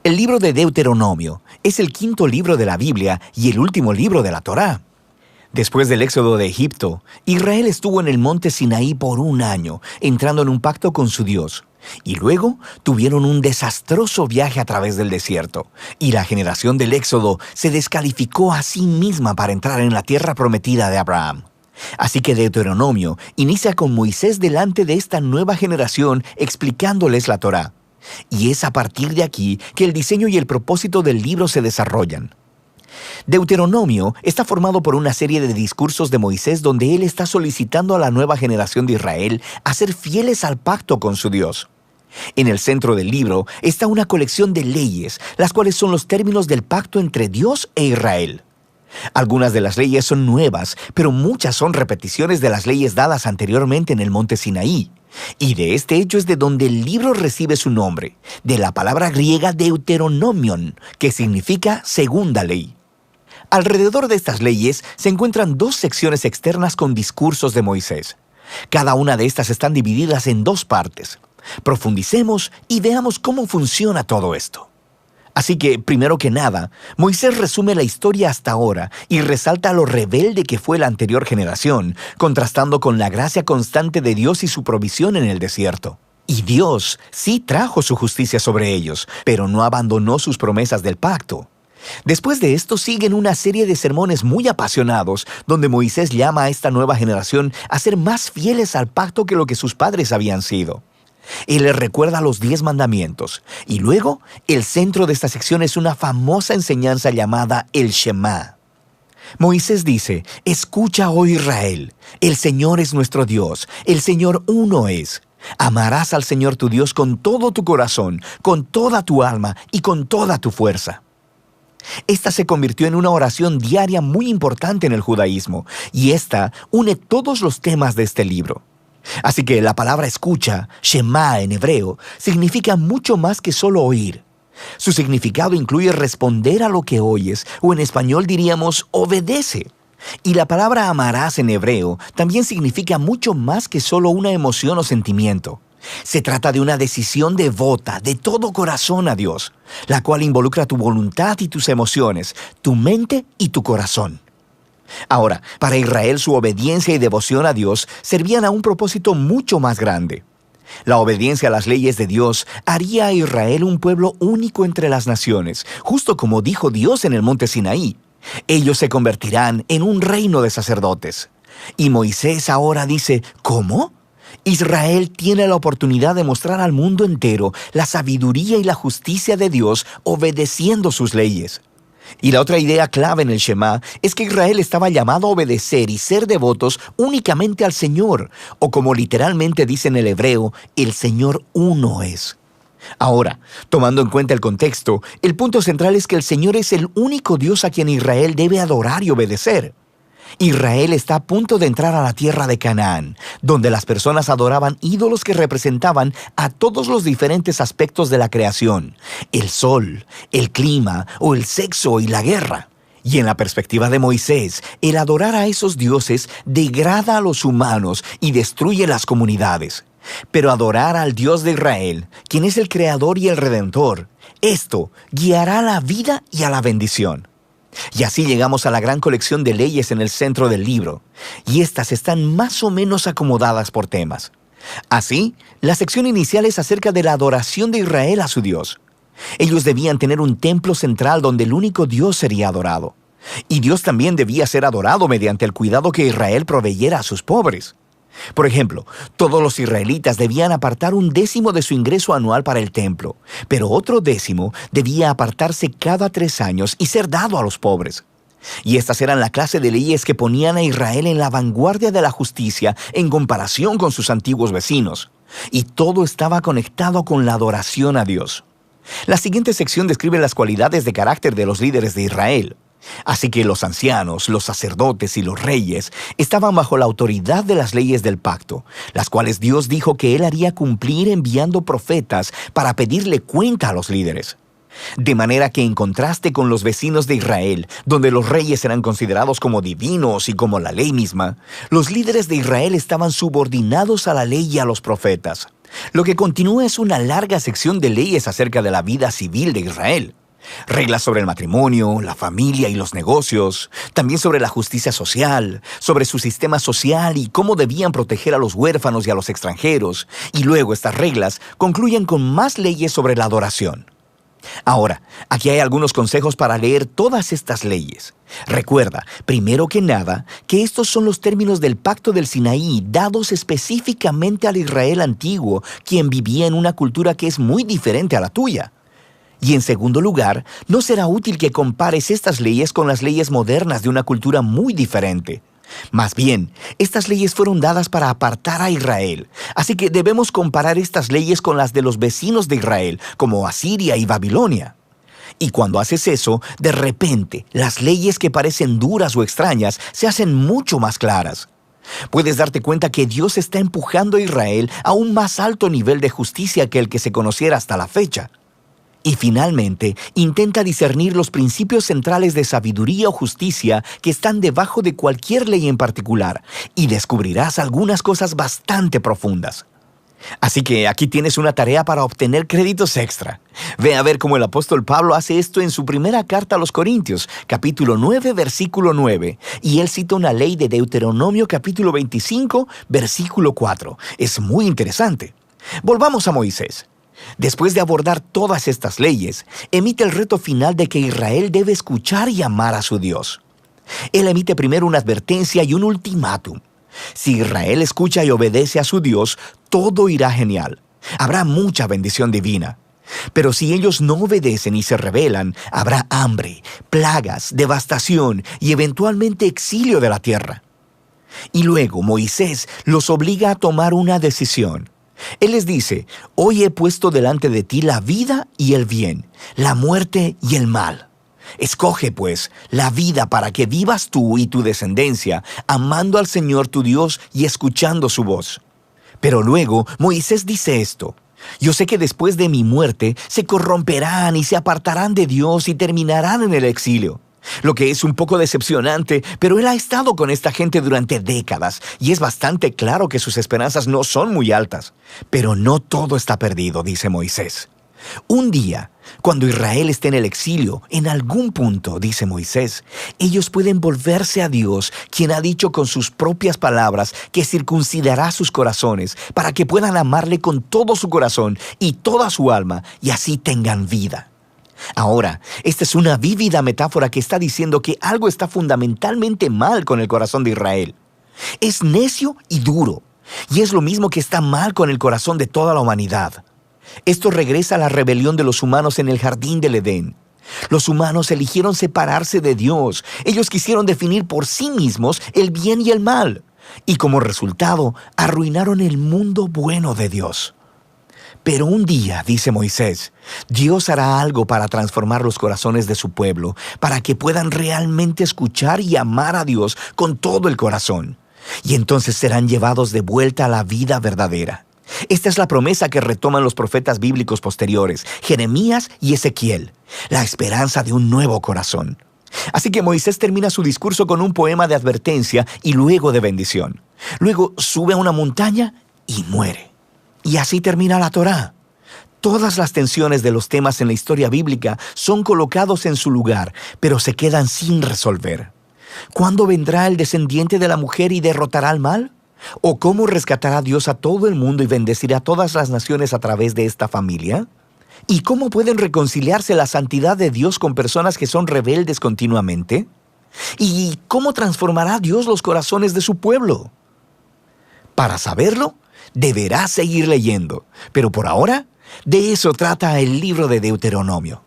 El libro de Deuteronomio es el quinto libro de la Biblia y el último libro de la Torá. Después del éxodo de Egipto, Israel estuvo en el monte Sinaí por un año, entrando en un pacto con su Dios. Y luego tuvieron un desastroso viaje a través del desierto, y la generación del éxodo se descalificó a sí misma para entrar en la tierra prometida de Abraham. Así que Deuteronomio inicia con Moisés delante de esta nueva generación explicándoles la Torá. Y es a partir de aquí que el diseño y el propósito del libro se desarrollan. Deuteronomio está formado por una serie de discursos de Moisés donde él está solicitando a la nueva generación de Israel a ser fieles al pacto con su Dios. En el centro del libro está una colección de leyes, las cuales son los términos del pacto entre Dios e Israel. Algunas de las leyes son nuevas, pero muchas son repeticiones de las leyes dadas anteriormente en el monte Sinaí. Y de este hecho es de donde el libro recibe su nombre, de la palabra griega Deuteronomion, que significa segunda ley. Alrededor de estas leyes se encuentran dos secciones externas con discursos de Moisés. Cada una de estas están divididas en dos partes. Profundicemos y veamos cómo funciona todo esto. Así que, primero que nada, Moisés resume la historia hasta ahora y resalta lo rebelde que fue la anterior generación, contrastando con la gracia constante de Dios y su provisión en el desierto. Y Dios sí trajo su justicia sobre ellos, pero no abandonó sus promesas del pacto. Después de esto siguen una serie de sermones muy apasionados, donde Moisés llama a esta nueva generación a ser más fieles al pacto que lo que sus padres habían sido. Él les recuerda los 10 mandamientos, y luego el centro de esta sección es una famosa enseñanza llamada el Shema. Moisés dice: escucha, oh Israel, el Señor es nuestro Dios, el Señor uno es. Amarás al Señor tu Dios con todo tu corazón, con toda tu alma y con toda tu fuerza. Esta se convirtió en una oración diaria muy importante en el judaísmo, y esta une todos los temas de este libro. Así que la palabra escucha, Shema en hebreo, significa mucho más que solo oír. Su significado incluye responder a lo que oyes, o en español diríamos obedece. Y la palabra amarás en hebreo también significa mucho más que solo una emoción o sentimiento. Se trata de una decisión devota, de todo corazón a Dios, la cual involucra tu voluntad y tus emociones, tu mente y tu corazón. Ahora, para Israel su obediencia y devoción a Dios servían a un propósito mucho más grande. La obediencia a las leyes de Dios haría a Israel un pueblo único entre las naciones, justo como dijo Dios en el monte Sinaí. Ellos se convertirán en un reino de sacerdotes. Y Moisés ahora dice: ¿cómo? Israel tiene la oportunidad de mostrar al mundo entero la sabiduría y la justicia de Dios obedeciendo sus leyes. Y la otra idea clave en el Shema es que Israel estaba llamado a obedecer y ser devotos únicamente al Señor, o como literalmente dice en el hebreo, el Señor uno es. Ahora, tomando en cuenta el contexto, el punto central es que el Señor es el único Dios a quien Israel debe adorar y obedecer. Israel está a punto de entrar a la tierra de Canaán, donde las personas adoraban ídolos que representaban a todos los diferentes aspectos de la creación: el sol, el clima o el sexo y la guerra. Y en la perspectiva de Moisés, el adorar a esos dioses degrada a los humanos y destruye las comunidades. Pero adorar al Dios de Israel, quien es el Creador y el Redentor, esto guiará a la vida y a la bendición. Y así llegamos a la gran colección de leyes en el centro del libro, y estas están más o menos acomodadas por temas. Así, la sección inicial es acerca de la adoración de Israel a su Dios. Ellos debían tener un templo central donde el único Dios sería adorado. Y Dios también debía ser adorado mediante el cuidado que Israel proveyera a sus pobres. Por ejemplo, todos los israelitas debían apartar 1/10 de su ingreso anual para el templo, pero otro 10 debía apartarse cada 3 años y ser dado a los pobres. Y estas eran la clase de leyes que ponían a Israel en la vanguardia de la justicia en comparación con sus antiguos vecinos. Y todo estaba conectado con la adoración a Dios. La siguiente sección describe las cualidades de carácter de los líderes de Israel. Así que los ancianos, los sacerdotes y los reyes estaban bajo la autoridad de las leyes del pacto, las cuales Dios dijo que Él haría cumplir enviando profetas para pedirle cuenta a los líderes. De manera que en contraste con los vecinos de Israel, donde los reyes eran considerados como divinos y como la ley misma, los líderes de Israel estaban subordinados a la ley y a los profetas. Lo que continúa es una larga sección de leyes acerca de la vida civil de Israel. Reglas sobre el matrimonio, la familia y los negocios, también sobre la justicia social, sobre su sistema social y cómo debían proteger a los huérfanos y a los extranjeros, y luego estas reglas concluyen con más leyes sobre la adoración. Ahora, aquí hay algunos consejos para leer todas estas leyes. Recuerda, primero que nada, que estos son los términos del Pacto del Sinaí dados específicamente al Israel antiguo, quien vivía en una cultura que es muy diferente a la tuya. Y en segundo lugar, no será útil que compares estas leyes con las leyes modernas de una cultura muy diferente. Más bien, estas leyes fueron dadas para apartar a Israel, así que debemos comparar estas leyes con las de los vecinos de Israel, como Asiria y Babilonia. Y cuando haces eso, de repente, las leyes que parecen duras o extrañas se hacen mucho más claras. Puedes darte cuenta que Dios está empujando a Israel a un más alto nivel de justicia que el que se conociera hasta la fecha. Y finalmente, intenta discernir los principios centrales de sabiduría o justicia que están debajo de cualquier ley en particular, y descubrirás algunas cosas bastante profundas. Así que aquí tienes una tarea para obtener créditos extra. Ve a ver cómo el apóstol Pablo hace esto en su primera carta a los Corintios, capítulo 9, versículo 9, y él cita una ley de Deuteronomio capítulo 25, versículo 4. Es muy interesante. Volvamos a Moisés. Después de abordar todas estas leyes, emite el reto final de que Israel debe escuchar y amar a su Dios. Él emite primero una advertencia y un ultimátum. Si Israel escucha y obedece a su Dios, todo irá genial. Habrá mucha bendición divina. Pero si ellos no obedecen y se rebelan, habrá hambre, plagas, devastación y eventualmente exilio de la tierra. Y luego Moisés los obliga a tomar una decisión. Él les dice: hoy he puesto delante de ti la vida y el bien, la muerte y el mal. Escoge, pues, la vida para que vivas tú y tu descendencia, amando al Señor tu Dios y escuchando su voz. Pero luego Moisés dice esto: yo sé que después de mi muerte se corromperán y se apartarán de Dios y terminarán en el exilio. Lo que es un poco decepcionante, pero él ha estado con esta gente durante décadas y es bastante claro que sus esperanzas no son muy altas. Pero no todo está perdido, dice Moisés. Un día, cuando Israel esté en el exilio, en algún punto, dice Moisés, ellos pueden volverse a Dios, quien ha dicho con sus propias palabras que circuncidará sus corazones para que puedan amarle con todo su corazón y toda su alma y así tengan vida. Ahora, esta es una vívida metáfora que está diciendo que algo está fundamentalmente mal con el corazón de Israel. Es necio y duro, y es lo mismo que está mal con el corazón de toda la humanidad. Esto regresa a la rebelión de los humanos en el jardín del Edén. Los humanos eligieron separarse de Dios. Ellos quisieron definir por sí mismos el bien y el mal, y como resultado, arruinaron el mundo bueno de Dios. Pero un día, dice Moisés, Dios hará algo para transformar los corazones de su pueblo, para que puedan realmente escuchar y amar a Dios con todo el corazón. Y entonces serán llevados de vuelta a la vida verdadera. Esta es la promesa que retoman los profetas bíblicos posteriores, Jeremías y Ezequiel, la esperanza de un nuevo corazón. Así que Moisés termina su discurso con un poema de advertencia y luego de bendición. Luego sube a una montaña y muere. Y así termina la Torá. Todas las tensiones de los temas en la historia bíblica son colocados en su lugar, pero se quedan sin resolver. ¿Cuándo vendrá el descendiente de la mujer y derrotará al mal? ¿O cómo rescatará Dios a todo el mundo y bendecirá a todas las naciones a través de esta familia? ¿Y cómo pueden reconciliarse la santidad de Dios con personas que son rebeldes continuamente? ¿Y cómo transformará Dios los corazones de su pueblo? Para saberlo, deberás seguir leyendo, pero por ahora, de eso trata el libro de Deuteronomio.